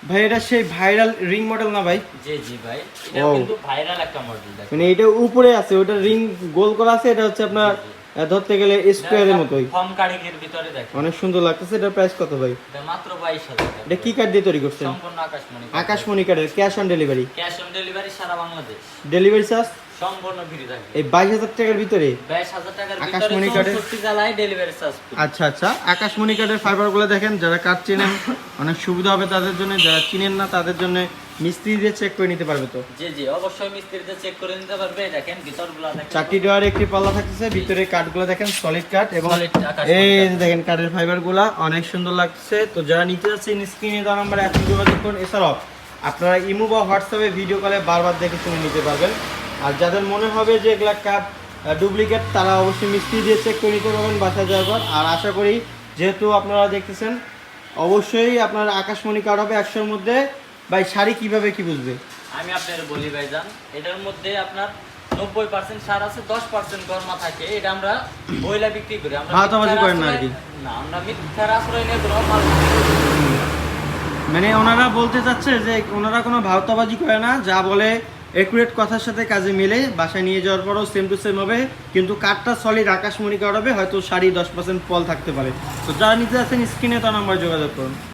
ভাই এটা সেই ভাইরাল রিং মডেল না ভাই? জি জি ভাই, এটা কিন্তু ভাইরাল একটা মডেল। মানে এটা উপরে আছে, ওটা রিং গোল করা আছে, এটা হচ্ছে আপনার ধরতে গেলে স্কোয়ারের মতোই ফর্ম কাটিংয়ের ভিতরে দেখেন অনেক সুন্দর লাগতেছে। এটার প্রাইস কত ভাই? এটা মাত্র 22,000 টাকা। এটা কি কার্ড দিয়ে তৈরি করছেন? সম্পূর্ণ আকাশমণি। আকাশমণি কার্ডের cash on delivery? Cash on delivery সারা বাংলাদেশ। ডেলিভারি চার্জ সম্পূর্ণ ফ্রি থাকে। এই 22,000 টাকার ভিতরে 22,000 টাকার ভিতরে আকাশমণি কার্ডের 64 জেলায় ডেলিভারি চার্জ ফ্রি। আচ্ছা আচ্ছা, আকাশমণি কার্ডের ফাইবারগুলো দেখেন, যারা কার্ড চেনেন অনেক সুবিধা হবে তাদের জন্য, যারা চিনেন না তাদের জন্য মিস্ত্রি দিয়ে চেক করে নিতে পারবে তো? জি জি, অবশ্যই মিস্ত্রিতে চেক করে নিতে পারবে। দেখেন ভিতরগুলো দেখেন, 4টি ডয়ারে একটি পাল্লা থাকতেছে, ভিতরে কাঠগুলো দেখেন সলিড কাঠ, এবং Solid আকাশমণি এই কাঠ। যে দেখেন কাঠের ফাইবারগুলো অনেক সুন্দর লাগছে। তো যারা নিতে যাচ্ছেন স্ক্রিনে দেওয়া নাম্বারে এখন যোগাযোগ করুন। এছাড়াও আপনারা ইমো বা হোয়াটসঅ্যাপে ভিডিও কলে বারবার দেখে শুনে নিতে পারবেন। আর যাদের মনে হবে যে এগুলা কাঠ ডুপ্লিকেট, তারা অবশ্যই মিস্ত্রি দিয়ে চেক করে নিতে পারবেন বাসায় যাওয়ার পর। আর আশা করি যেহেতু আপনারা দেখতেছেন অবশ্যই আপনার আকাশমণি কার্ড হবে 100-এর মধ্যে। ভাই শাড়ি কিভাবে কি বুঝবে? আমি আপনার বলি ভাইজান, এটার মধ্যে আপনার 90% সার আছে, 10% গরমা থাকে। এটা আমরা বইলা বিক্রি করি। আমরা ভাওতাবাজি মিথ্যার করেন না আর আশ্রয়- কি? না, আমরা মিথ্যার আশ্রয় নিয়ে কোনো মাল বিক্রি করি না। মানে ওনারা বলতে চাচ্ছে যে ওনারা কোনো ভাওতাবাজি করে না, যা বলে একুরেট কথার সাথে কাজে মিলে, বাসায় নিয়ে যাওয়ার পরও সেম টু সেম হবে, কিন্তু কাঠটা সলিড আকাশমণি কাঠ হবে, হয়তো শাড়ি 10% ফল থাকতে পারে। তো যারা নিতে যাচ্ছেন স্ক্রিনে তার নাম্বার যোগাযোগ করুন।